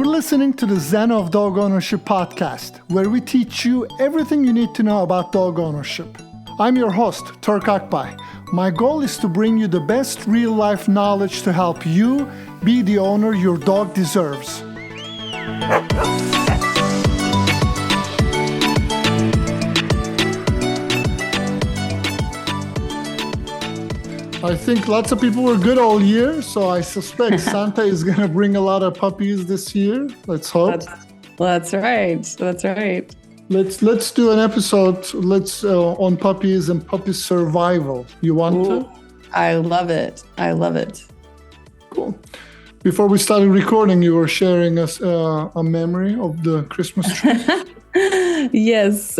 You're listening to the Zen of Dog Ownership podcast, where we teach you everything you need to know about dog ownership. I'm your host, Turk Akbay. My goal is to bring you the best real-life knowledge to help you be the owner your dog deserves. I think lots of people were good all year, so I suspect Santa is going to bring a lot of puppies this year. Let's hope. That's right. Let's do an episode. On puppies and puppy survival. You want to? I love it. Cool. Before we started recording, you were sharing us a memory of the Christmas tree. Yes.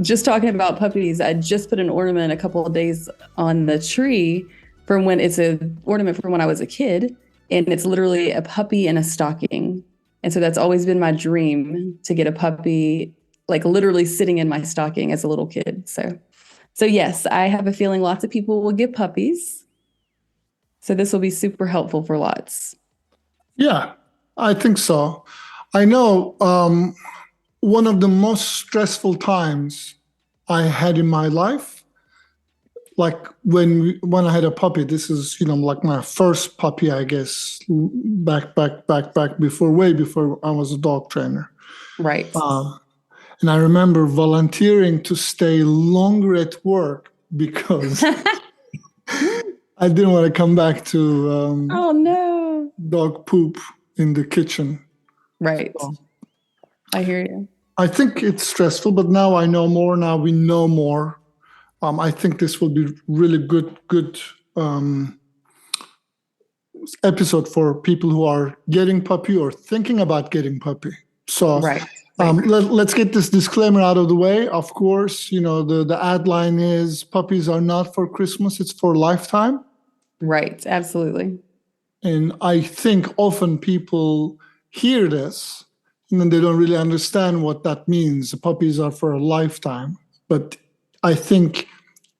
Just talking about puppies, I just put an ornament a couple of days on the tree from when it's an ornament from when I was a kid, and it's literally a puppy in a stocking. And so that's always been my dream, to get a puppy, like literally sitting in my stocking as a little kid. So yes, I have a feeling lots of people will get puppies. So this will be super helpful for lots. Yeah, I think so. I know one of the most stressful times I had in my life, like when I had a puppy. This is, like my first puppy, I guess, back way before I was a dog trainer. Right. And I remember volunteering to stay longer at work because I didn't want to come back to oh no, dog poop in the kitchen. Right. So, I hear you. I think it's stressful, but now I know more. Now we know more. I think this will be really good episode for people who are getting puppy or thinking about getting puppy. So right. Let's get this disclaimer out of the way. Of course, the ad line is puppies are not for Christmas, it's for lifetime. Right, absolutely. And I think often people hear this and then they don't really understand what that means. The puppies are for a lifetime. But I think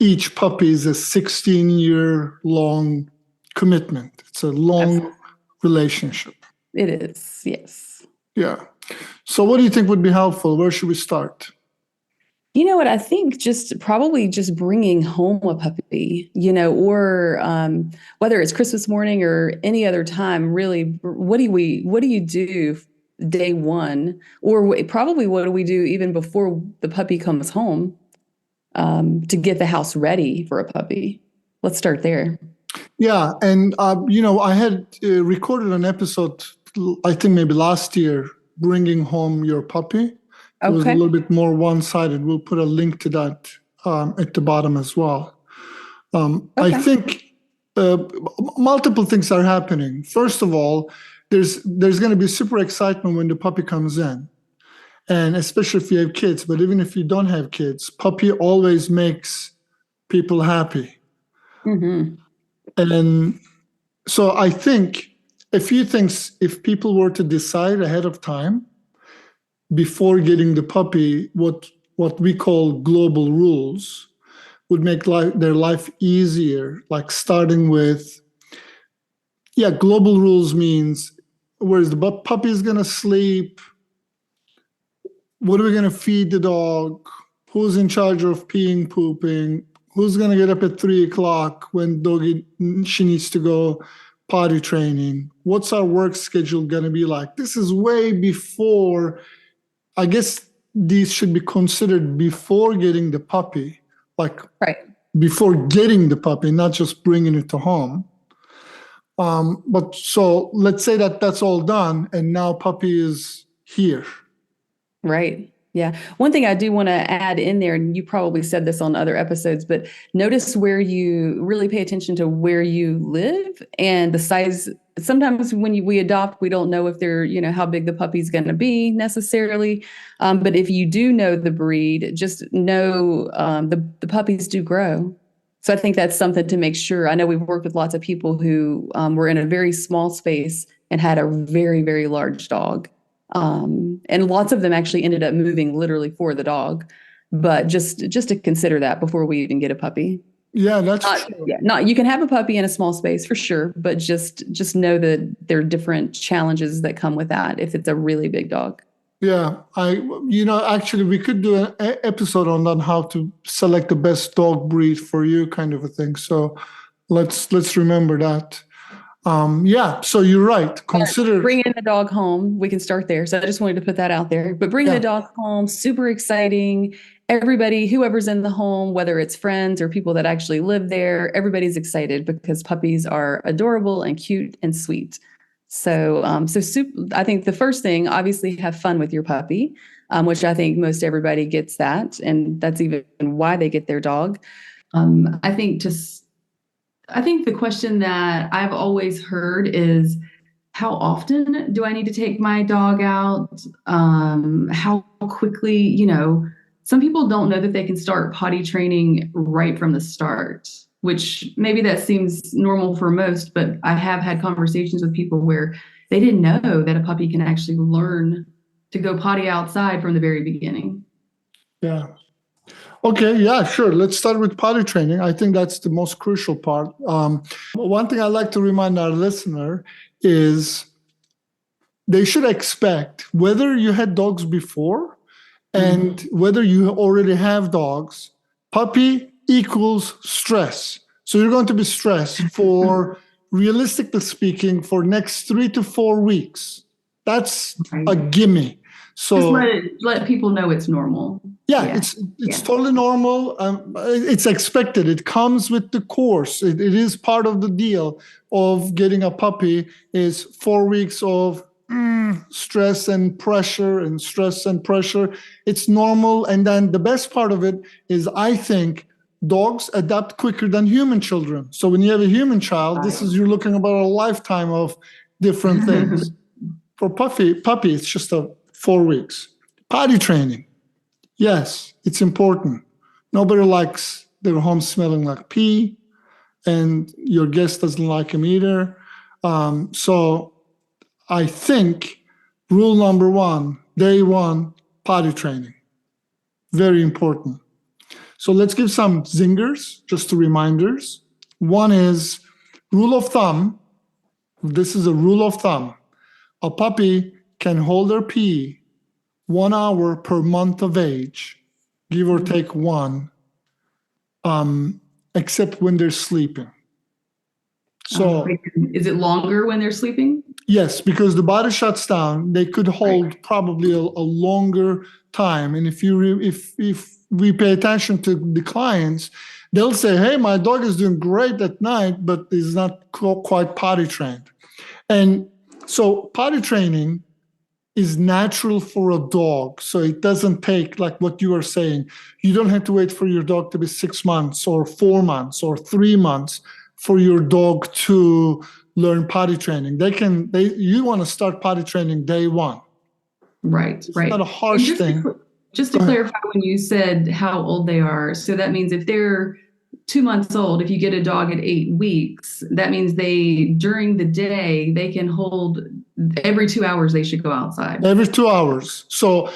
each puppy is a 16-year-long commitment. It's a long relationship. It is, yes. Yeah. So what do you think would be helpful? Where should we start? You know what? I think probably just bringing home a puppy, or whether it's Christmas morning or any other time, really, what do you do day one? Or probably what do we do even before the puppy comes home to get the house ready for a puppy? Let's start there. Yeah. And, I had recorded an episode, I think maybe last year, bringing home your puppy. It was a little bit more one-sided. We'll put a link to that at the bottom as well. I think multiple things are happening. First of all, there's going to be super excitement when the puppy comes in, and especially if you have kids. But even if you don't have kids, puppy always makes people happy. Mm-hmm. And so I think a few things, if people were to decide ahead of time, before getting the puppy, what we call global rules would make their life easier. Like starting with, global rules means where's the puppy is going to sleep? What are we going to feed the dog? Who's in charge of peeing, pooping? Who's going to get up at 3:00 when she needs to go potty training? What's our work schedule going to be like? This is way before. I guess these should be considered before getting the puppy, before getting the puppy, not just bringing it to home. But so let's say that's all done, and now puppy is here. Right. Yeah. One thing I do want to add in there, and you probably said this on other episodes, but notice where you really pay attention to where you live and the size. Sometimes when we adopt, we don't know if they're, how big the puppy's going to be necessarily. But if you do know the breed, just know the puppies do grow. So I think that's something to make sure. I know we've worked with lots of people who were in a very small space and had a very, very large dog. And lots of them actually ended up moving literally for the dog. But just to consider that before we even get a puppy. Yeah, that's true. Not you can have a puppy in a small space for sure, but just know that there are different challenges that come with that if it's a really big dog. Yeah, actually, we could do an episode on how to select the best dog breed for you, kind of a thing. So let's remember that. Yeah, so you're right. Consider. Bringing the dog home, we can start there. So I just wanted to put that out there. But bringing Yeah. the dog home, super exciting. Everybody, whoever's in the home, whether it's friends or people that actually live there, everybody's excited because puppies are adorable and cute and sweet. So, I think the first thing, obviously, have fun with your puppy, which I think most everybody gets that, and that's even why they get their dog. I think the question that I've always heard is, how often do I need to take my dog out? How quickly, some people don't know that they can start potty training right from the start, which maybe that seems normal for most, but I have had conversations with people where they didn't know that a puppy can actually learn to go potty outside from the very beginning. Yeah. Okay, yeah, sure. Let's start with potty training. I think that's the most crucial part. One thing I like to remind our listener is they should expect, whether you had dogs before and whether you already have dogs, puppy equals stress. So you're going to be stressed for, realistically speaking, for next 3 to 4 weeks. That's a gimme. So just let people know it's normal. Yeah, it's totally normal. It's expected. It comes with the course. It is part of the deal of getting a puppy. Is 4 weeks of stress and pressure and stress and pressure. It's normal. And then the best part of it is, I think, dogs adapt quicker than human children. So when you have a human child, you're looking about a lifetime of different things. For puppy, it's just 4 weeks. Potty training. Yes, it's important. Nobody likes their home smelling like pee, and your guest doesn't like him either. So I think rule number 1, day 1, potty training. Very important. So let's give some zingers, just to reminders. One is rule of thumb. This is a rule of thumb. A puppy can hold their pee 1 hour per month of age, give or take 1, except when they're sleeping. So, is it longer when they're sleeping? Yes, because the body shuts down. They could hold probably a longer time. And if we pay attention to the clients, they'll say, "Hey, my dog is doing great at night, but is not quite potty trained." And so, potty training is natural for a dog. So it doesn't take, like what you are saying, you don't have to wait for your dog to be 6 months or 4 months or 3 months for your dog to learn potty training. You want to start potty training day 1. Right. It's not a harsh thing. Just to clarify, when you said how old they are, so that means if they're 2 months old, if you get a dog at 8 weeks, that means during the day, they can hold every 2 hours, they should go outside. Every 2 hours. So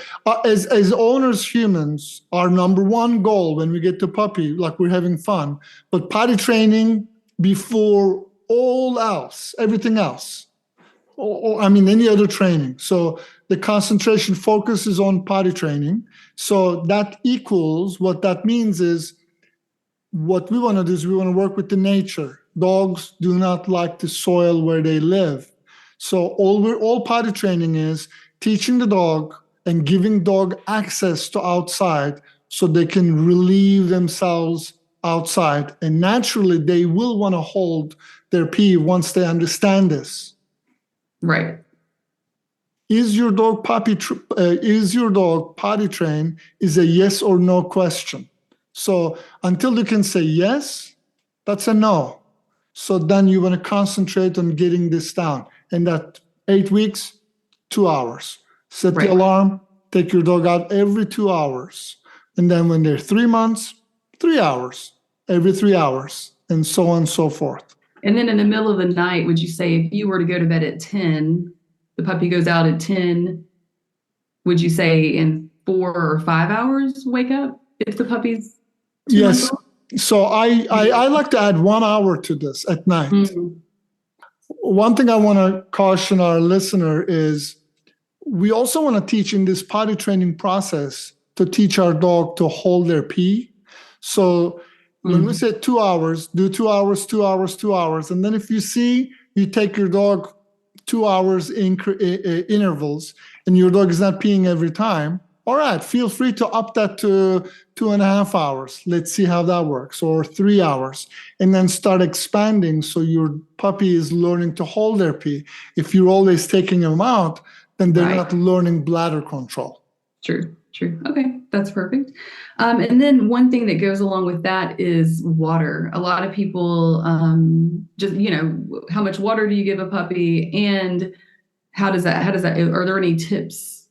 as owners, humans, our number 1 goal when we get to puppy, like we're having fun, but potty training before all else, everything else. Any other training. So the concentration focus is on potty training. So that equals, what that means is, what we want to do is we want to work with the nature. Dogs do not like the soil where they live. So all potty training is teaching the dog and giving dog access to outside so they can relieve themselves outside. And naturally, they will want to hold their pee once they understand this. Right. Is your dog potty trained? Is a yes or no question. So until you can say yes, that's a no. So then you want to concentrate on getting this down. And that 8 weeks, 2 hours. Set the alarm, take your dog out every 2 hours. And then when they're 3 months, 3 hours, every 3 hours, and so on and so forth. And then in the middle of the night, would you say if you were to go to bed at 10, the puppy goes out at 10, would you say in 4 or 5 hours wake up if the puppy's 2 months old? So I like to add 1 hour to this at night. Mhm. One thing I want to caution our listener is we also want to teach in this potty training process to teach our dog to hold their pee. So when we say 2 hours, do 2 hours, 2 hours, 2 hours. And then if you see you take your dog 2 hours in intervals and your dog is not peeing every time, all right, feel free to up that to 2.5 hours. Let's see how that works, or 3 hours, and then start expanding so your puppy is learning to hold their pee. If you're always taking them out, then they're Right. not learning bladder control. True. Okay, that's perfect. And then one thing that goes along with that is water. A lot of people just, how much water do you give a puppy, and how does that, are there any tips?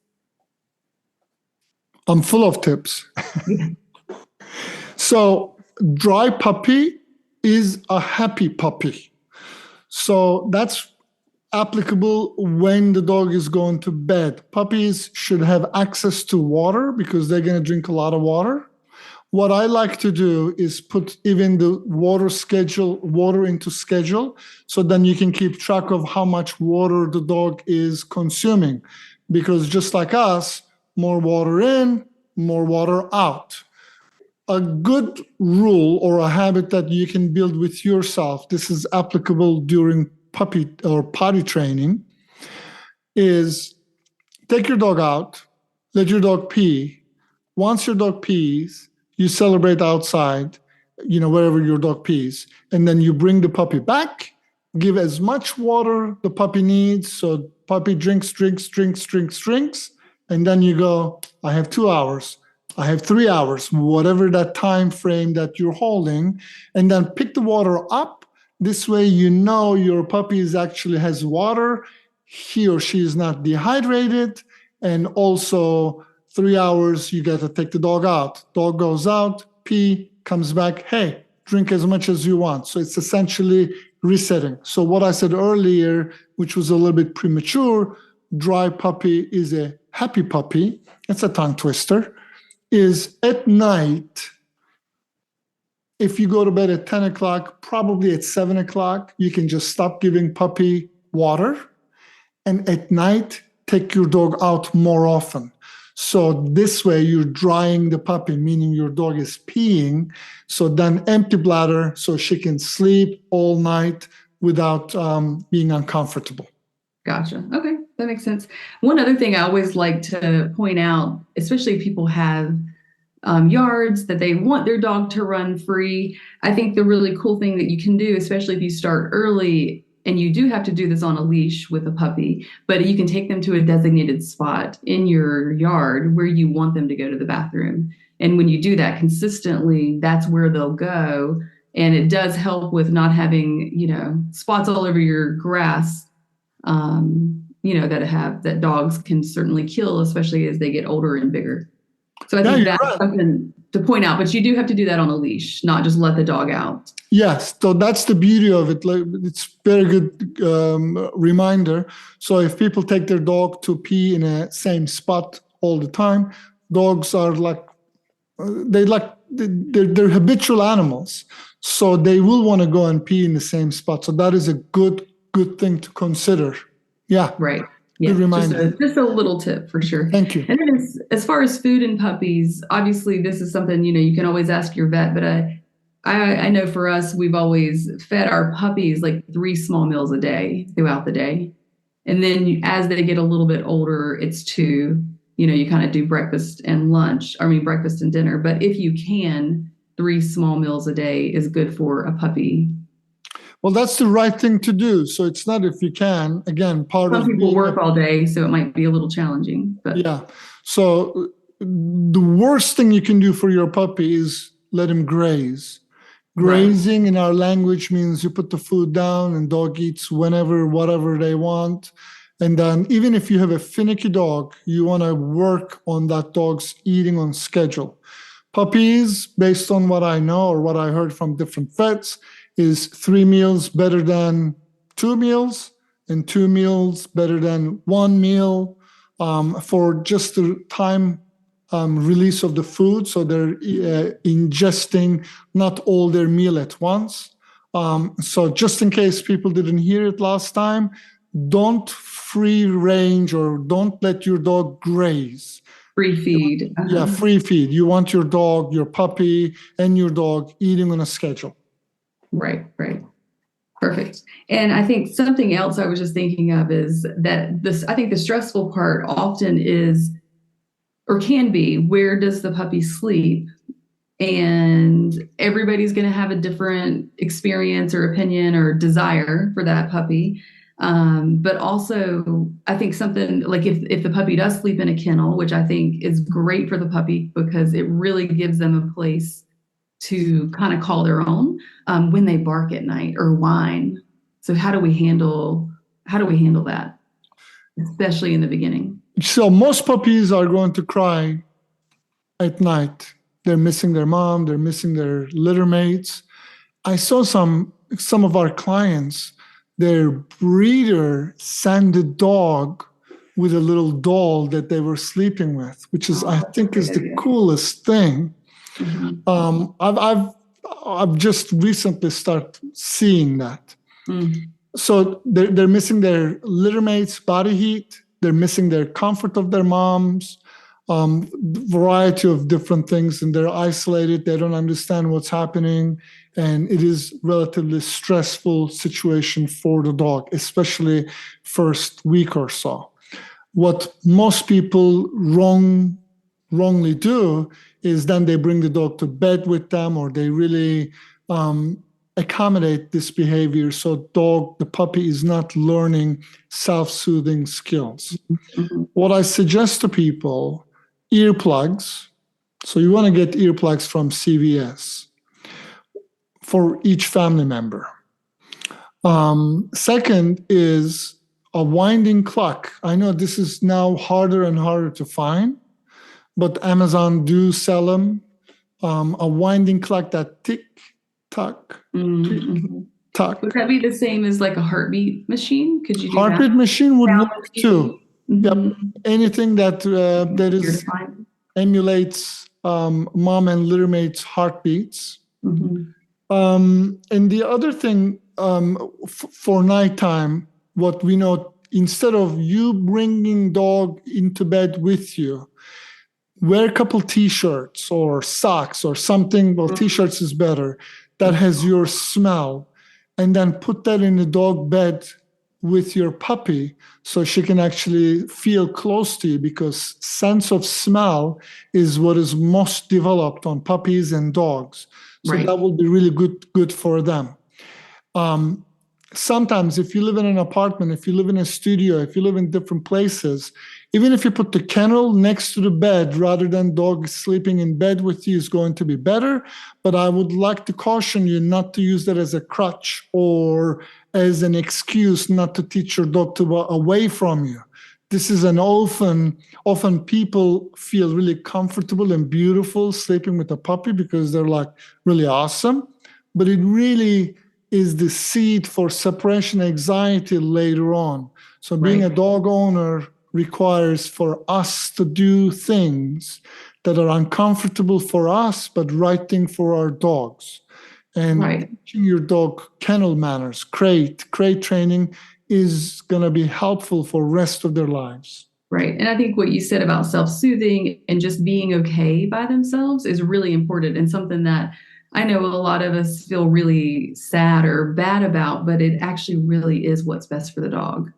I'm full of tips. Yeah. So dry puppy is a happy puppy. So that's applicable when the dog is going to bed. Puppies should have access to water because they're going to drink a lot of water. What I like to do is put even the water into schedule, so then you can keep track of how much water the dog is consuming. Because just like us, more water in, more water out. A good rule or a habit that you can build with yourself, this is applicable during puppy or potty training, is take your dog out, let your dog pee. Once your dog pees, you celebrate outside, wherever your dog pees, and then you bring the puppy back, give as much water the puppy needs, so puppy drinks, and then you go, I have 2 hours, I have 3 hours, whatever that time frame that you're holding, and then pick the water up. This way, your puppy actually has water. He or she is not dehydrated. And also 3 hours, you got to take the dog out. Dog goes out, pee, comes back. Hey, drink as much as you want. So it's essentially resetting. So what I said earlier, which was a little bit premature, dry puppy is a happy puppy. It's a tongue twister. Is at night, if you go to bed at 10 o'clock, probably at 7 o'clock, you can just stop giving puppy water. And at night, take your dog out more often. So this way you're drying the puppy, meaning your dog is peeing. So then empty bladder so she can sleep all night without being uncomfortable. Gotcha. Okay, that makes sense. One other thing I always like to point out, especially if people have yards that they want their dog to run free. I think the really cool thing that you can do, especially if you start early, and you do have to do this on a leash with a puppy, but you can take them to a designated spot in your yard where you want them to go to the bathroom. And when you do that consistently, that's where they'll go. And it does help with not having, spots all over your grass, that dogs can certainly kill, especially as they get older and bigger. So I think that's something to point out, but you do have to do that on a leash, not just let the dog out. Yes, so that's the beauty of it. It's very good reminder. So if people take their dog to pee in a same spot all the time, dogs are they're habitual animals. So they will want to go and pee in the same spot. So that is a good thing to consider. Yeah. Right. Yeah, good reminder. Just a little tip for sure. Thank you. And then as far as food and puppies, obviously this is something, you can always ask your vet, but I know for us, we've always fed our puppies like 3 small meals a day throughout the day. And then as they get a little bit older, it's 2, you kind of do breakfast and dinner. But if you can, 3 small meals a day is good for a puppy. Well, that's the right thing to do. So it's not if you can. Again, some people work all day, so it might be a little challenging. But yeah. So the worst thing you can do for your puppy is let him graze. Grazing in our language means you put the food down and dog eats whenever, whatever they want. And then even if you have a finicky dog, you want to work on that dog's eating on schedule. Puppies, based on what I know or what I heard from different vets, is 3 meals better than 2 meals, and 2 meals better than 1 meal for just the time release of the food, so they're ingesting not all their meal at once. So just in case people didn't hear it last time, don't free range or don't let your dog graze. Free feed. Yeah, free feed. You want your dog, your puppy, and your dog eating on a schedule. Right. Perfect. And I think something else I was just thinking of is that I think the stressful part often is, or can be, where does the puppy sleep? And everybody's going to have a different experience or opinion or desire for that puppy. But also, I think something like if the puppy does sleep in a kennel, which I think is great for the puppy because it really gives them a place to kind of call their own when they bark at night or whine. So how do we handle that, especially in the beginning? So most puppies are going to cry at night. They're missing their mom. They're missing their litter mates. I saw some of our clients, their breeder sent a dog with a little doll that they were sleeping with, which is, I think, is the coolest thing. I've just recently started seeing that. So they're missing their litter mates' body heat. They're missing their comfort of their moms, variety of different things, and they're isolated. They don't understand what's happening, and it is relatively stressful situation for the dog, especially first week or so. What most people wrongly do is then they bring the dog to bed with them, or they really accommodate this behavior. So the puppy is not learning self-soothing skills. What I suggest to people, earplugs. So you want to get earplugs from CVS for each family member. Second is a winding clock. I know this is now harder and harder to find, but Amazon do sell them. A winding clock that tick, tock, tick, tock. Would that be the same as like a heartbeat machine? Could you do Heartbeat that? machine would work too. Yep. Anything that emulates mom and litter mates' heartbeats. And the other thing for nighttime, what we know, instead of you bringing dog into bed with you, wear a couple T-shirts or socks or something. Well, T-shirts is better. That has your smell, and then put that in the dog bed with your puppy so she can actually feel close to you, because sense of smell is what is most developed on puppies and dogs. So that will be really good for them. Sometimes if you live in an apartment, if you live in a studio, if you live in different places, even if you put the kennel next to the bed rather than dog sleeping in bed with you is going to be better. But I would like to caution you not to use that as a crutch or as an excuse not to teach your dog to go away from you. This is often people feel really comfortable and beautiful sleeping with a puppy because they're like really awesome. But it really is the seed for separation anxiety later on. So being a dog owner requires for us to do things that are uncomfortable for us, but right thing for our dogs. And teaching your dog kennel manners, crate training is going to be helpful for the rest of their lives. Right. And I think what you said about self-soothing and just being okay by themselves is really important, and something that I know a lot of us feel really sad or bad about, but it actually really is what's best for the dog.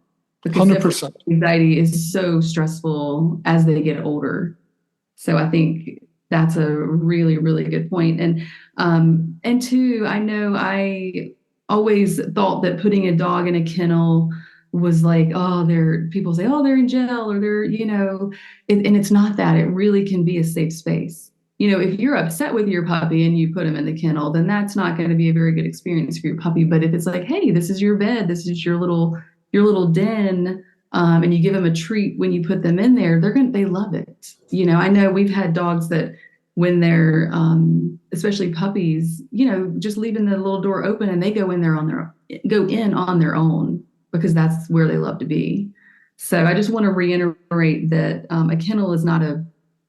Because 100%. Anxiety is so stressful as they get older. So I think that's a really, really good point. And two, I know I always thought that putting a dog in a kennel was like, people say, they're in jail, or they're, and it's not that. It really can be a safe space. If you're upset with your puppy and you put him in the kennel, then that's not going to be a very good experience for your puppy. But if it's like, hey, this is your bed, this is your little den, and you give them a treat when you put them in there, they love it. I know we've had dogs that when they're, especially puppies, just leaving the little door open and they go in on their own because that's where they love to be. So I just want to reiterate that a kennel is not a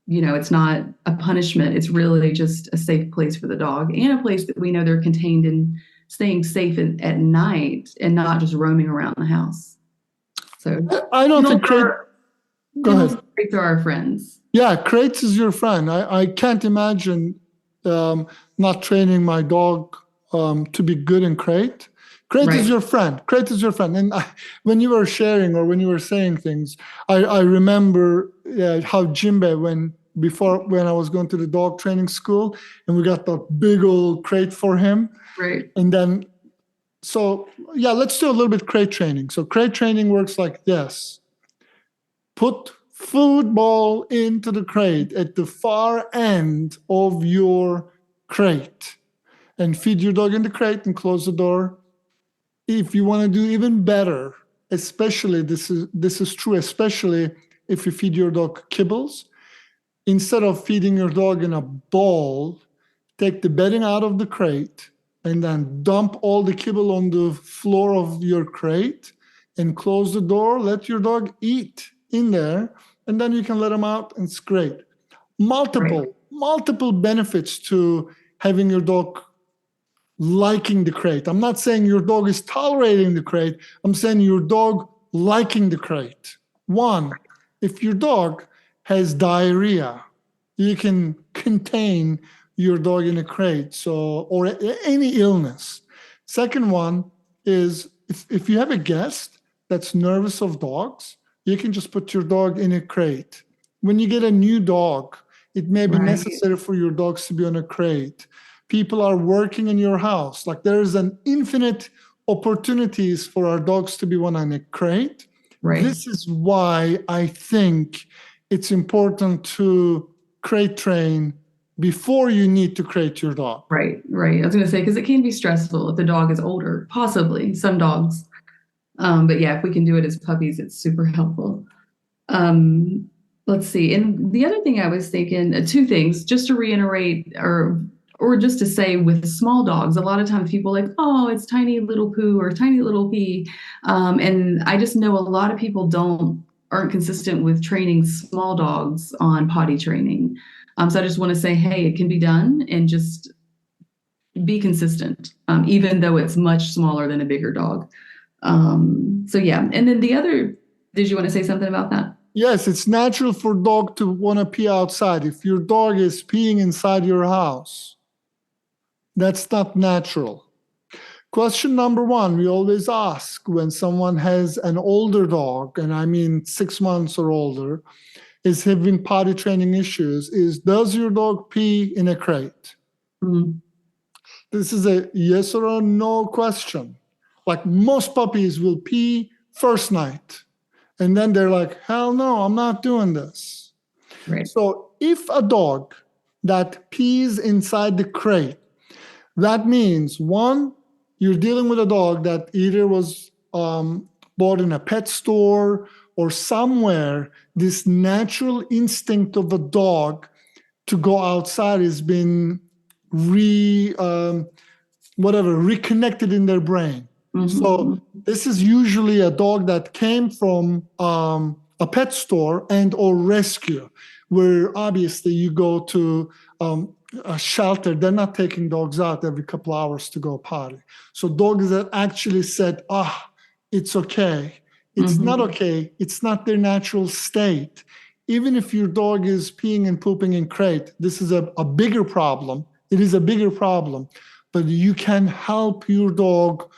it's not a punishment. It's really just a safe place for the dog and a place that we know they're contained and staying safe at night and not just roaming around the house. So I don't think go ahead. Crates are our friends. Yeah, crates is your friend. I can't imagine not training my dog to be good in crate. Crate is your friend. Crate is your friend. And when you were sharing or when you were saying things, I remember how Jimbe, when I was going to the dog training school, and we got that big old crate for him. Right. And then, so yeah, let's do a little bit crate training. So crate training works like this. Put food ball into the crate at the far end of your crate and feed your dog in the crate and close the door. If you want to do even better, especially this is true, especially if you feed your dog kibbles, instead of feeding your dog in a bowl, take the bedding out of the crate and then dump all the kibble on the floor of your crate and close the door. Let your dog eat in there, and then you can let them out, and it's great. Multiple benefits to having your dog liking the crate. I'm not saying your dog is tolerating the crate. I'm saying your dog liking the crate. One, if your dog has diarrhea, you can contain your dog in a crate, or any illness. Second one is if you have a guest that's nervous of dogs, you can just put your dog in a crate. When you get a new dog, it may be necessary for your dogs to be on a crate. People are working in your house. Like, there's an infinite opportunities for our dogs to be one on a crate. Right. This is why I think it's important to crate train before you need to crate your dog. Right. I was going to say, because it can be stressful if the dog is older, possibly some dogs. But yeah, if we can do it as puppies, it's super helpful. Let's see. And the other thing I was thinking, two things, just to reiterate or just to say, with small dogs, a lot of times people are like, oh, it's tiny little poo or tiny little pee. And I just know a lot of people aren't consistent with training small dogs on potty training. So I just want to say, hey, it can be done, and just be consistent, even though it's much smaller than a bigger dog. So yeah. And then did you want to say something about that? Yes, it's natural for dog to want to pee outside. If your dog is peeing inside your house, that's not natural. Question number one, we always ask when someone has an older dog, and I mean 6 months or older, is having potty training issues, is does your dog pee in a crate? Mm-hmm. This is a yes or a no question. Like, most puppies will pee first night, and then they're like, hell no, I'm not doing this. Right. So if a dog that pees inside the crate, that means, one, you're dealing with a dog that either was bought in a pet store or somewhere. This natural instinct of a dog to go outside has been reconnected in their brain. Mm-hmm. So this is usually a dog that came from a pet store and or rescue, where obviously you go to a shelter. They're not taking dogs out every couple hours to go potty. So dogs that actually said, it's okay. It's not okay. It's not their natural state. Even if your dog is peeing and pooping in crate, this is a bigger problem. It is a bigger problem. But you can help your dog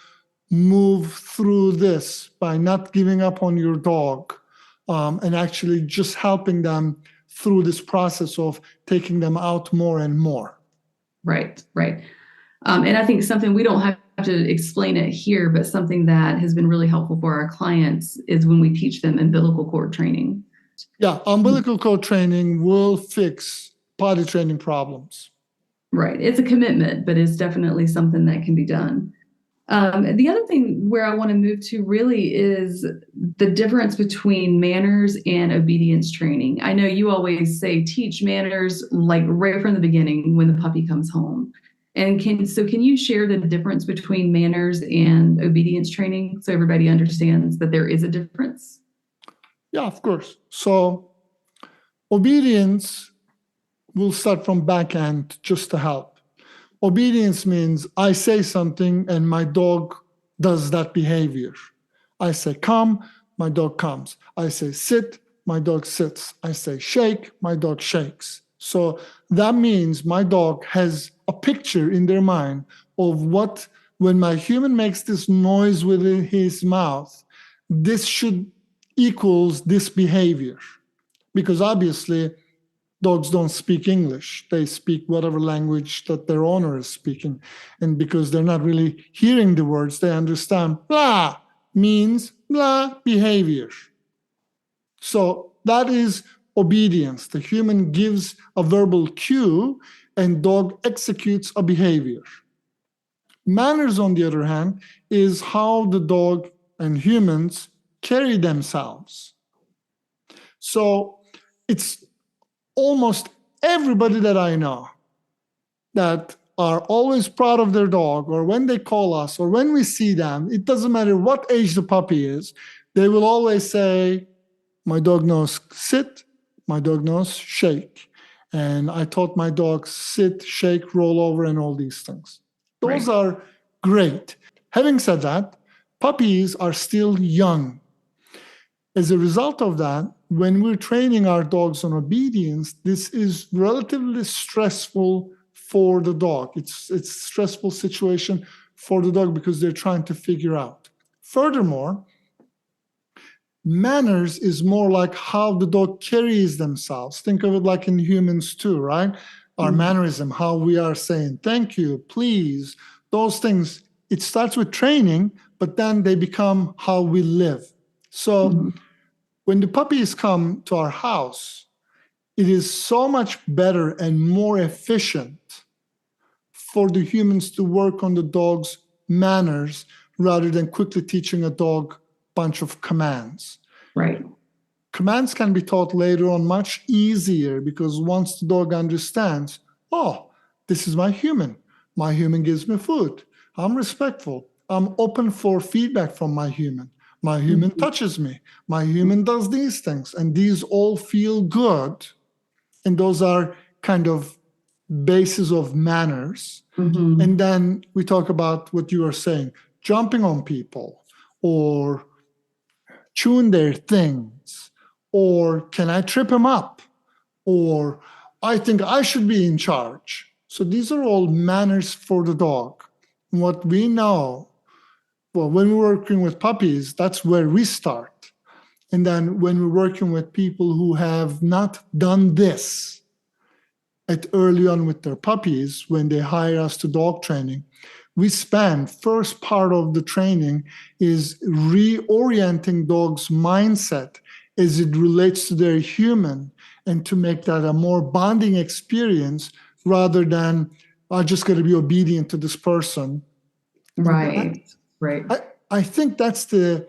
move through this by not giving up on your dog, and actually just helping them through this process of taking them out more and more. Right. And I think something, we don't have to explain it here, but something that has been really helpful for our clients is when we teach them umbilical cord training. Yeah, umbilical cord training will fix potty training problems. Right. It's a commitment, but it's definitely something that can be done. The other thing where I want to move to really is the difference between manners and obedience training. I know you always say teach manners like right from the beginning when the puppy comes home. And can you share the difference between manners and obedience training so everybody understands that there is a difference? Yeah, of course. So obedience We'll start from back end just to help. Obedience means I say something and my dog does that behavior. I say come, my dog comes. I say sit, my dog sits. I say shake, my dog shakes. So that means my dog has a picture in their mind of what, when my human makes this noise with his mouth, this should equals this behavior. Because obviously, dogs don't speak English. They speak whatever language that their owner is speaking. And because they're not really hearing the words, they understand blah means blah behavior. So that is obedience. The human gives a verbal cue and dog executes a behavior. Manners, on the other hand, is how the dog and humans carry themselves. So it's almost everybody that I know that are always proud of their dog, or when they call us or when we see them, it doesn't matter what age the puppy is, they will always say, my dog knows sit, my dog knows shake. And I taught my dog sit, shake, roll over, and all these things. Those are great. Having said that, puppies are still young. As a result of that, when we're training our dogs on obedience, this is relatively stressful for the dog. It's a stressful situation for the dog because they're trying to figure out. Furthermore, manners is more like how the dog carries themselves. Think of it like in humans too, right? Our mannerism, how we are saying thank you, please, those things. It starts with training, but then they become how we live. So when the puppies come to our house, it is so much better and more efficient for the humans to work on the dog's manners rather than quickly teaching a dog a bunch of commands. Right. Commands can be taught later on much easier because once the dog understands, oh, this is my human. My human gives me food. I'm respectful. I'm open for feedback from my human. My human touches me. My human does these things. And these all feel good. And those are kind of basis of manners. And then we talk about what you are saying, jumping on people or chewing their things, or can I trip him up? Or I think I should be in charge. So these are all manners for the dog. What we know, well, when we're working with puppies, that's where we start. And then when we're working with people who have not done this at early on with their puppies, when they hire us to dog training, we spend first part of the training is reorienting dogs' mindset as it relates to their human and to make that a more bonding experience rather than I just got to be obedient to this person. Right. I think that's the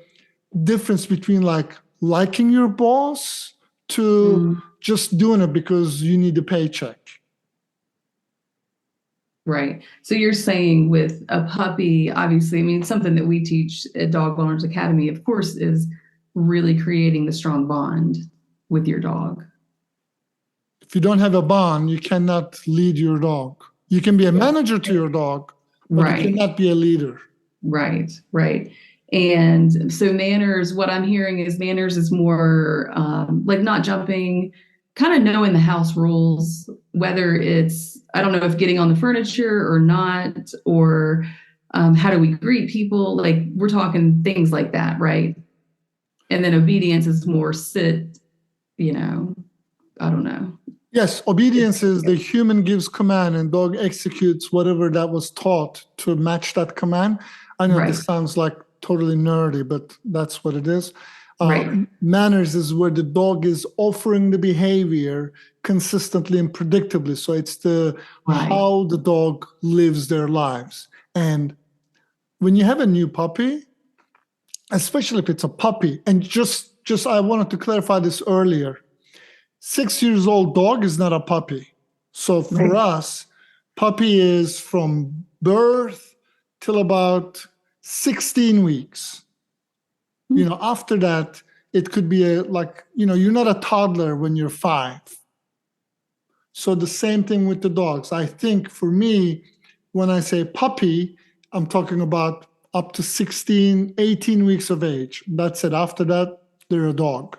difference between like liking your boss to just doing it because you need a paycheck. Right. So you're saying with a puppy, obviously, I mean, something that we teach at Dog Owners Academy, of course, is really creating the strong bond with your dog. If you don't have a bond, you cannot lead your dog. You can be a manager to your dog, but you cannot be a leader. Right. And so manners, what I'm hearing is manners is more like not jumping, kind of knowing the house rules, whether it's, I don't know if getting on the furniture or not, or how do we greet people? Like we're talking things like that, right? And then obedience is more sit, I don't know. Yes, obedience is the human gives command and dog executes whatever that was taught to match that command. I know this sounds like totally nerdy, but that's what it is. Manners is where the dog is offering the behavior consistently and predictably. So it's the how the dog lives their lives. And when you have a new puppy, especially if it's a puppy, and just I wanted to clarify this earlier, 6 years old dog is not a puppy. So for us, puppy is from birth till about 16 weeks. After that, it could be you're not a toddler when you're 5. So the same thing with the dogs. I think for me, when I say puppy, I'm talking about up to 16, 18 weeks of age. That's it. After that, they're a dog.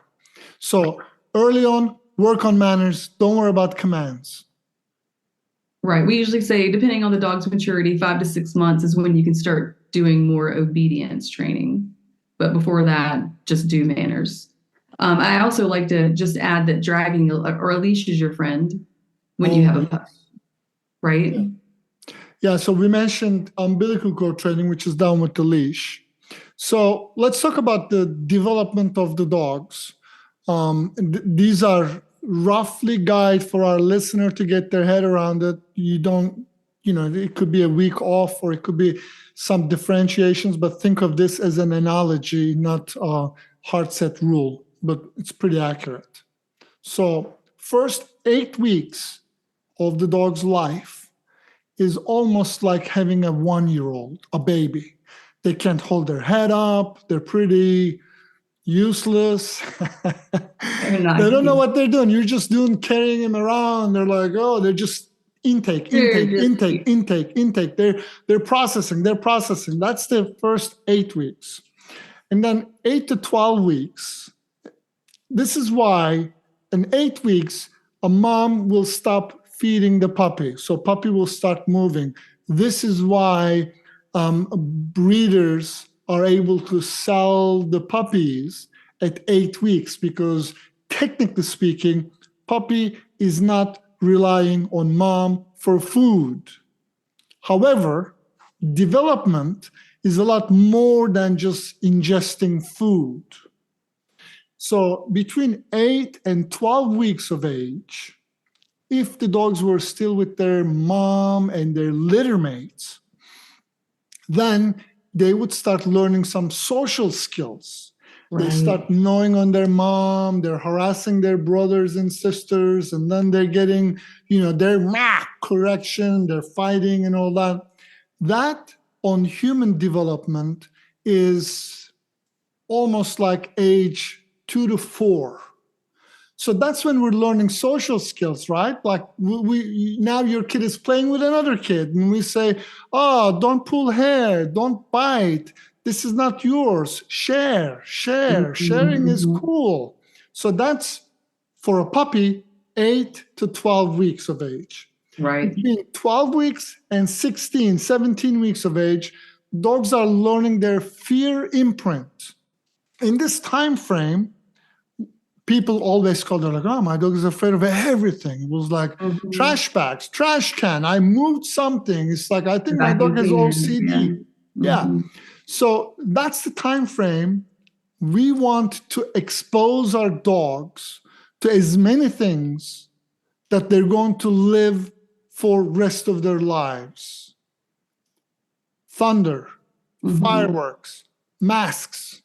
So early on, work on manners. Don't worry about commands. Right. We usually say, depending on the dog's maturity, 5 to 6 months is when you can start doing more obedience training. But before that, just do manners. I also like to just add that dragging or a leash is your friend when you have a pup, right? Yeah, so we mentioned umbilical cord training, which is done with the leash. So let's talk about the development of the dogs. These are roughly guide for our listener to get their head around it. It could be a week off or it could be some differentiations, but think of this as an analogy, not a hard set rule, but it's pretty accurate. So first 8 weeks of the dog's life is almost like having a 1-year-old, a baby. They can't hold their head up. They're pretty useless. They don't know what they're doing. You're just carrying them around. They're like, oh, they're just intake. They're processing. That's the first 8 weeks. And then 8 to 12 weeks. This is why in 8 weeks, a mom will stop feeding the puppy. So puppy will start moving. This is why breeders are able to sell the puppies at 8 weeks, because technically speaking, puppy is not relying on mom for food. However, development is a lot more than just ingesting food. So between 8 and 12 weeks of age, if the dogs were still with their mom and their litter mates, then they would start learning some social skills. Right. They start knowing on their mom, they're harassing their brothers and sisters, and then they're getting, their correction, they're fighting and all that. That on human development is almost like age 2 to 4. So that's when we're learning social skills, right? Like we now your kid is playing with another kid and we say, oh, don't pull hair, don't bite. This is not yours. Share. Sharing is cool. So that's for a puppy, 8 to 12 weeks of age. Right. Between 12 weeks and 16, 17 weeks of age, dogs are learning their fear imprint. In this time frame, people always call it like, oh, my dog is afraid of everything. It was like trash bags, trash can. I moved something. It's like, I think my dog has OCD. Yeah. So that's the time frame. We want to expose our dogs to as many things that they're going to live for rest of their lives. Thunder, fireworks, masks,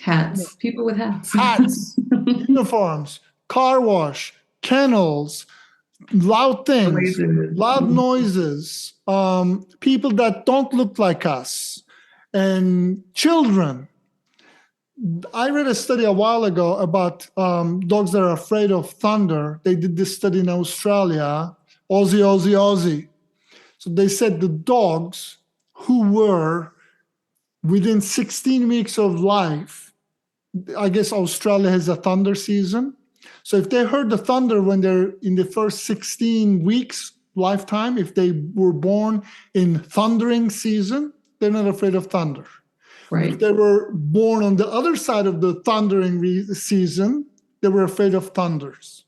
hats, people with hats, uniforms, car wash, kennels, loud things, loud noises, people that don't look like us, and children. I read a study a while ago about dogs that are afraid of thunder. They did this study in Australia, Aussie. So they said the dogs who were within 16 weeks of life, I guess Australia has a thunder season. So if they heard the thunder when they're in the first 16 weeks lifetime, if they were born in thundering season, they're not afraid of thunder. Right. If they were born on the other side of the thundering season, they were afraid of thunders.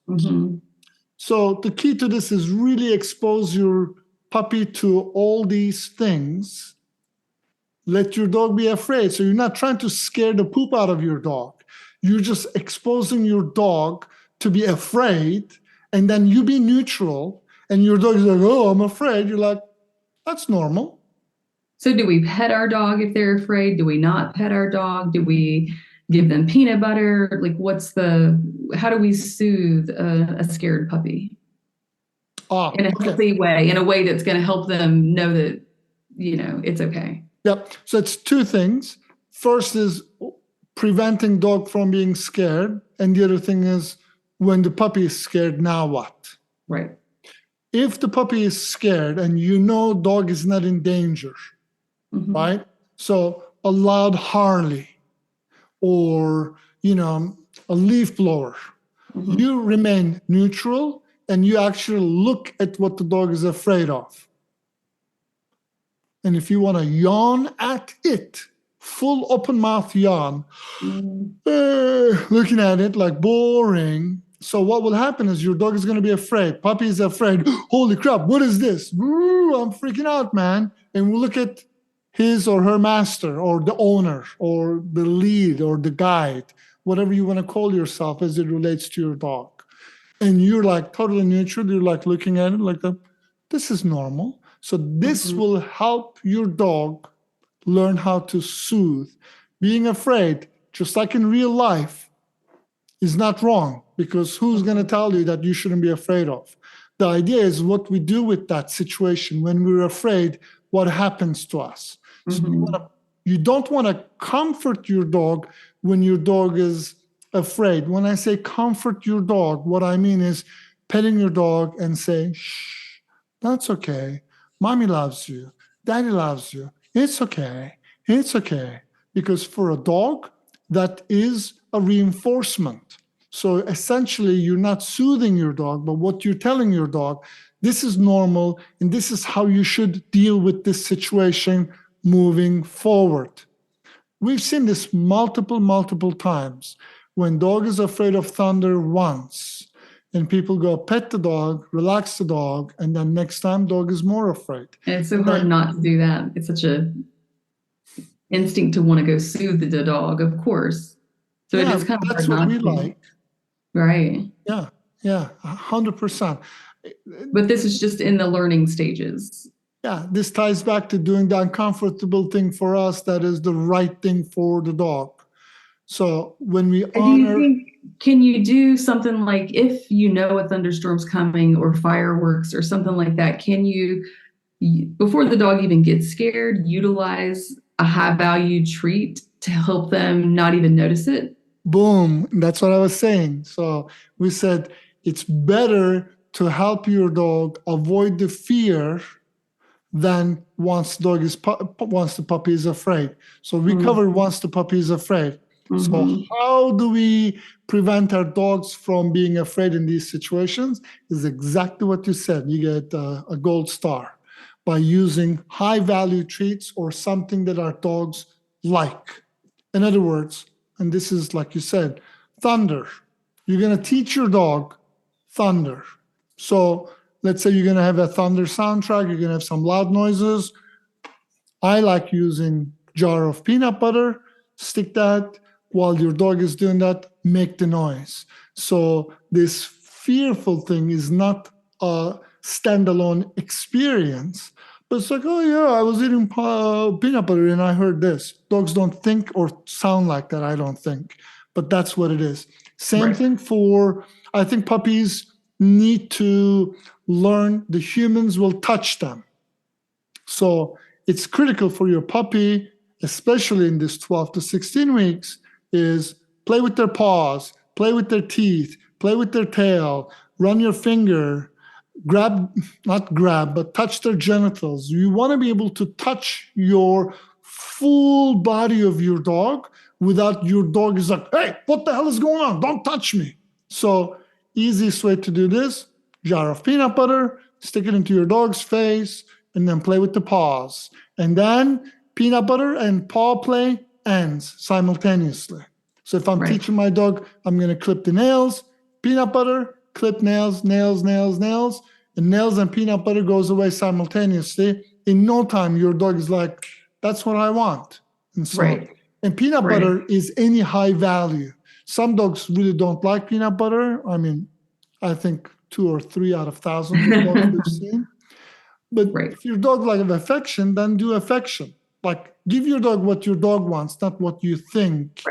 So the key to this is really expose your puppy to all these things. Let your dog be afraid. So you're not trying to scare the poop out of your dog. You're just exposing your dog to be afraid, and then you be neutral, and your dog is like, oh, I'm afraid. You're like, that's normal. So do we pet our dog if they're afraid? Do we not pet our dog? Do we give them peanut butter? Like, how do we soothe a scared puppy? In a healthy way, in a way that's going to help them know that, it's okay. Yep. So it's two things. First is preventing dog from being scared. And the other thing is when the puppy is scared, now what? Right. If the puppy is scared and you know dog is not in danger, right? So a loud Harley or, a leaf blower, you remain neutral and you actually look at what the dog is afraid of. And if you want to yawn at it, full open mouth yawn, looking at it like boring. So what will happen is your dog is going to be afraid. Puppy is afraid. Holy crap, what is this? Ooh, I'm freaking out, man. And we'll look at his or her master or the owner or the lead or the guide, whatever you want to call yourself as it relates to your dog. And you're like totally neutral. You're like looking at it like, this is normal. So this will help your dog learn how to soothe. Being afraid, just like in real life, is not wrong, because who's going to tell you that you shouldn't be afraid of? The idea is what we do with that situation. When we're afraid, what happens to us? So you don't want to comfort your dog when your dog is afraid. When I say comfort your dog, what I mean is petting your dog and saying, shh, that's okay. Mommy loves you. Daddy loves you. It's okay. It's okay. Because for a dog, that is a reinforcement. So essentially, you're not soothing your dog, but what you're telling your dog, this is normal, and this is how you should deal with this situation moving forward. We've seen this multiple times. When dog is afraid of thunder once, and people go pet the dog, relax the dog, and then next time dog is more afraid. And it's so hard not to do that. It's such a instinct to want to go soothe the dog, of course. So it is kind of that's hard what not we to. like. Right. Yeah, 100%. But this is just in the learning stages. Yeah, this ties back to doing the uncomfortable thing for us that is the right thing for the dog. So when we honor... Can you do something like, if you know a thunderstorm's coming or fireworks or something like that, can you, before the dog even gets scared, utilize a high value treat to help them not even notice it? Boom. That's what I was saying. So we said it's better to help your dog avoid the fear than once the puppy is afraid. So we covered once the puppy is afraid. So how do we prevent our dogs from being afraid in these situations? Is exactly what you said. You get a gold star by using high value treats or something that our dogs like. In other words, and this is like you said, thunder. You're going to teach your dog thunder. So let's say you're going to have a thunder soundtrack. You're going to have some loud noises. I like using jar of peanut butter. Stick that. While your dog is doing that, make the noise. So this fearful thing is not a standalone experience, but it's like, oh yeah, I was eating peanut butter and I heard this. Dogs don't think or sound like that, I don't think. But that's what it is. Same thing for, I think puppies need to learn the humans will touch them. So it's critical for your puppy, especially in this 12 to 16 weeks, is play with their paws, play with their teeth, play with their tail, run your finger, but touch their genitals. You want to be able to touch your full body of your dog without your dog is like, hey, what the hell is going on? Don't touch me. So easiest way to do this, jar of peanut butter, stick it into your dog's face, and then play with the paws. And then peanut butter and paw play ends simultaneously. So if I'm teaching my dog, I'm going to clip the nails, peanut butter, clip nails, nails, and nails and peanut butter goes away simultaneously. In no time, your dog is like, that's what I want. And so, and peanut butter is any high value. Some dogs really don't like peanut butter. I mean, I think 2 or 3 out of thousands of dogs we've seen. But if your dog like affection, then do affection. Like, give your dog what your dog wants, not what you think.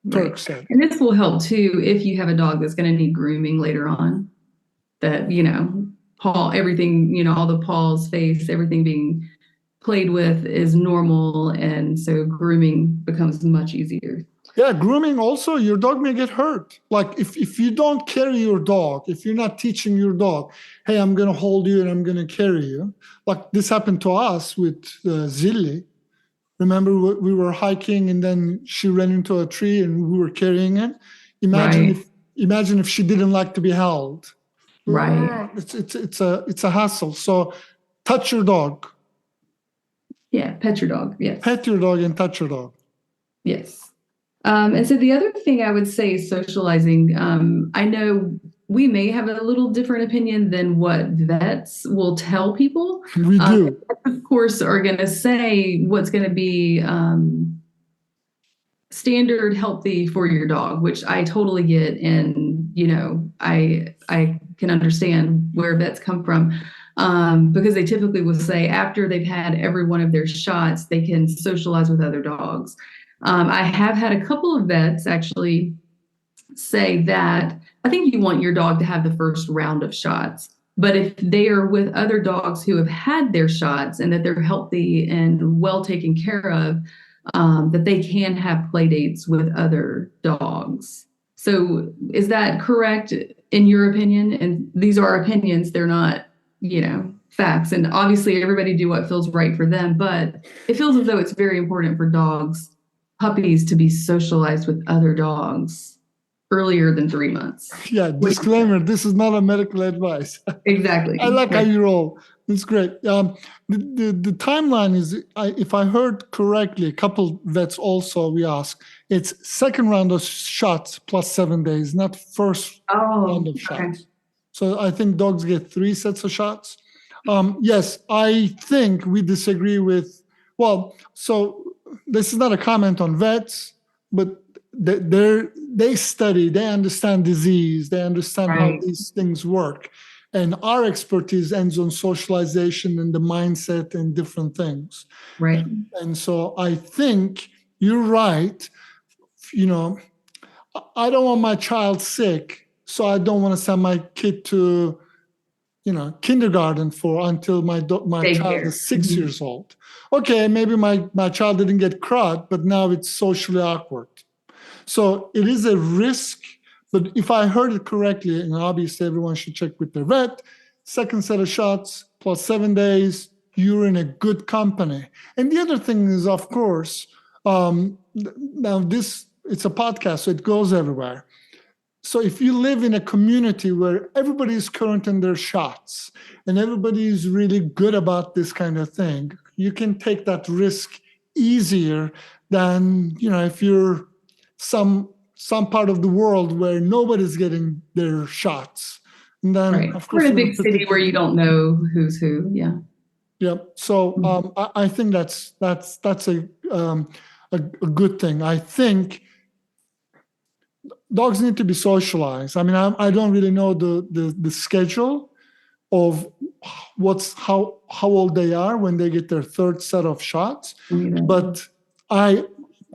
Turk said. And this will help too if you have a dog that's going to need grooming later on. That, paw, everything, all the paws, face, everything being played with is normal, and so grooming becomes much easier. Yeah, grooming also, your dog may get hurt. Like if you don't carry your dog, if you're not teaching your dog, hey, I'm going to hold you and I'm going to carry you. Like this happened to us with Zilli. Remember, we were hiking and then she ran into a tree and we were carrying it. Right. Imagine if she didn't like to be held. Right. It's a hassle. So touch your dog. Yeah, pet your dog. Yes. Pet your dog and touch your dog. Yes. And so the other thing I would say is socializing. I know we may have a little different opinion than what vets will tell people. We do. Of course, are going to say what's going to be standard healthy for your dog, which I totally get. And, I can understand where vets come from. Because they typically will say after they've had every one of their shots, they can socialize with other dogs. I have had a couple of vets actually say that I think you want your dog to have the first round of shots, but if they are with other dogs who have had their shots and that they're healthy and well taken care of, that they can have play dates with other dogs. So is that correct in your opinion? And these are opinions, they're not, facts. And obviously everybody do what feels right for them, but it feels as though it's very important for puppies to be socialized with other dogs earlier than 3 months. Yeah, disclaimer, this is not a medical advice. Exactly. I like how you roll. It's great. The timeline is, if I heard correctly, a couple vets also we ask, it's second round of shots plus 7 days, not first round of shots. Okay. So I think dogs get 3 sets of shots. Yes, I think we disagree with, so this is not a comment on vets, but they study, they understand disease, they understand how these things work. And our expertise ends on socialization and the mindset and different things. Right. And so I think you're right. I don't want my child sick, so I don't want to send my kid to, kindergarten until my child is 6 years old. Okay, maybe my child didn't get crud, but now it's socially awkward. So it is a risk, but if I heard it correctly, and obviously everyone should check with their vet, second set of shots plus 7 days, you're in a good company. And the other thing is, of course, now it's a podcast, so it goes everywhere. So if you live in a community where everybody is current in their shots and everybody is really good about this kind of thing, you can take that risk easier than, if you're some part of the world where nobody's getting their shots. And then, of course, we're in a big city where you don't know who's who. Yeah. Yeah. So I think that's a good thing. I think dogs need to be socialized. I mean, I don't really know the schedule of how old they are when they get their third set of shots, but I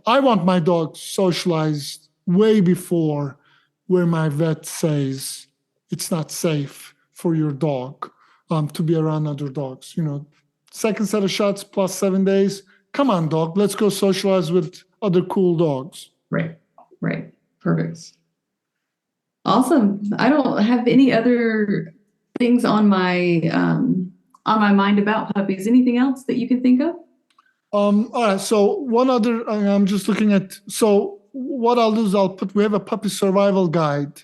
want my dog socialized way before where my vet says it's not safe for your dog to be around other dogs. Second set of shots plus 7 days. Come on, dog, let's go socialize with other cool dogs. Right. Perfect. Awesome. I don't have any other things on my mind about puppies. Anything else that you can think of? All right. So one other, I'm just looking at. So what I'll do is we have a puppy survival guide.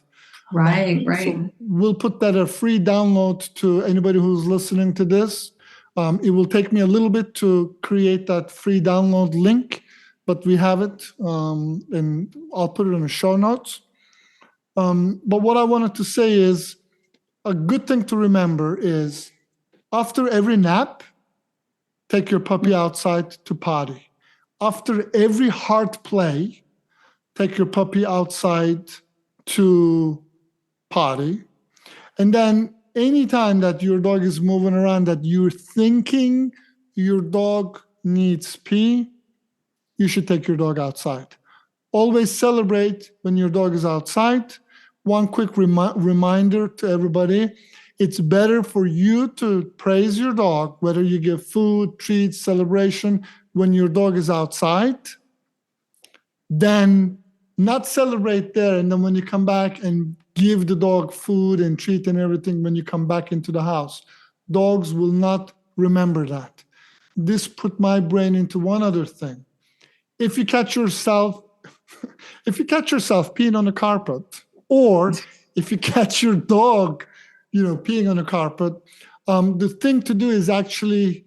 Right. So we'll put that a free download to anybody who's listening to this. It will take me a little bit to create that free download link, but we have it, and I'll put it in the show notes. But what I wanted to say is a good thing to remember is after every nap, take your puppy outside to potty. After every hard play, take your puppy outside to potty. And then anytime that your dog is moving around that you're thinking your dog needs pee, you should take your dog outside. Always celebrate when your dog is outside. One quick reminder to everybody, it's better for you to praise your dog, whether you give food, treats, celebration when your dog is outside, than not celebrate there. And then when you come back and give the dog food and treat and everything when you come back into the house. Dogs will not remember that. This put my brain into one other thing. If you catch yourself peeing on the carpet, or if you catch your dog, peeing on the carpet, the thing to do is actually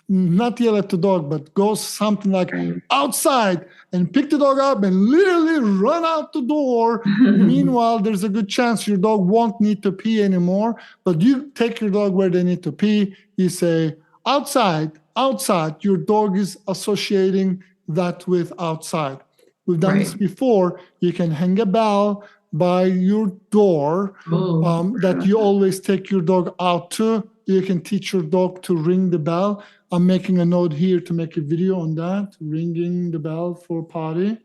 not yell at the dog, but go something like outside and pick the dog up and literally run out the door. Meanwhile, there's a good chance your dog won't need to pee anymore, but you take your dog where they need to pee. You say, outside. Your dog is associating that with outside. We've done this before. You can hang a bell by your door that you always take your dog out to. You can teach your dog to ring the bell. I'm making a note here to make a video on that, ringing the bell for potty.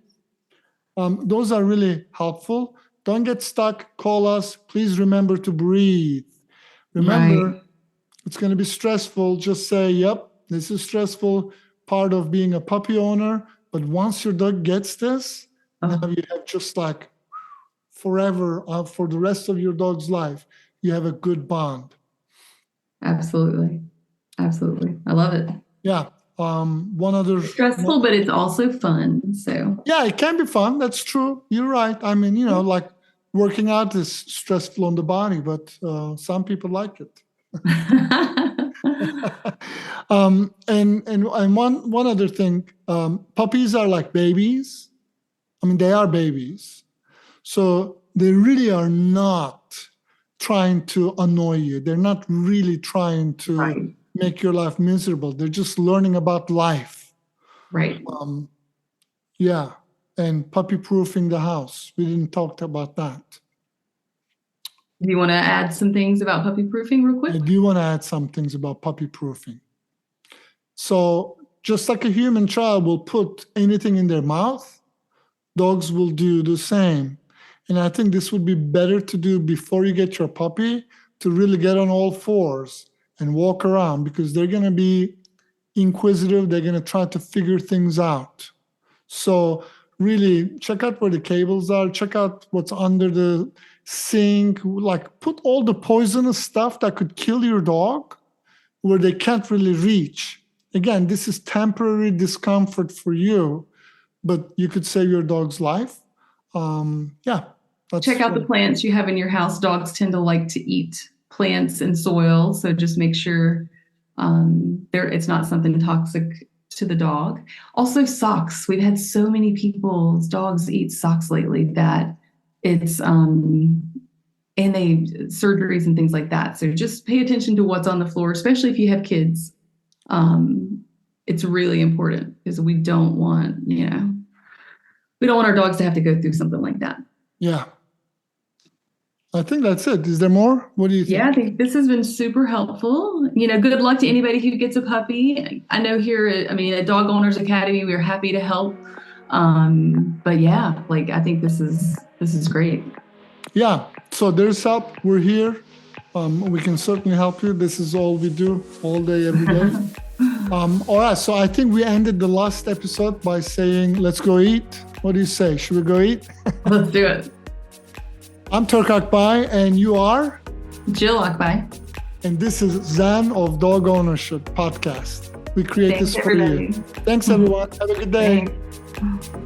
Those are really helpful. Don't get stuck. Call us. Please remember to breathe. Remember, it's going to be stressful. Just say, yep, this is stressful, part of being a puppy owner. But once your dog gets this, now you have just like forever, for the rest of your dog's life, you have a good bond. Absolutely. I love it. Yeah. One other stressful, but it's also fun. So yeah, it can be fun. That's true. You're right. I mean, like working out is stressful on the body, but some people like it. And one other thing, puppies are like babies. I mean, they are babies. So they really are not trying to annoy you. They're not really trying to make your life miserable. They're just learning about life. Right. Yeah. And puppy proofing the house. We didn't talk about that. Do you want to add some things about puppy proofing real quick? I do want to add some things about puppy proofing. So just like a human child will put anything in their mouth, dogs will do the same. And I think this would be better to do before you get your puppy, to really get on all fours and walk around, because they're going to be inquisitive. They're going to try to figure things out. So really check out where the cables are. Check out what's under the sink. Like put all the poisonous stuff that could kill your dog where they can't really reach. Again, this is temporary discomfort for you, but you could save your dog's life. Check out the plants you have in your house. Dogs tend to like to eat plants and soil, so just make sure it's not something toxic to the dog. Also, socks. We've had so many people's dogs eat socks lately that it's and surgeries and things like that. So just pay attention to what's on the floor, especially if you have kids. It's really important because we don't want our dogs to have to go through something like that. Yeah. I think that's it. Is there more? What do you think? Yeah, I think this has been super helpful. Good luck to anybody who gets a puppy. I know here at Dog Owners Academy, we're happy to help. But yeah, I think this is great. Yeah. So there's help. We're here. We can certainly help you. This is all we do all day, every day. All right. So I think we ended the last episode by saying, let's go eat. What do you say? Should we go eat? Let's do it. I'm Turk Akbay, and you are? Jill Akbay. And this is Zen of Dog Ownership Podcast. We create this for you. Thanks, everyone. Have a good day. Thanks.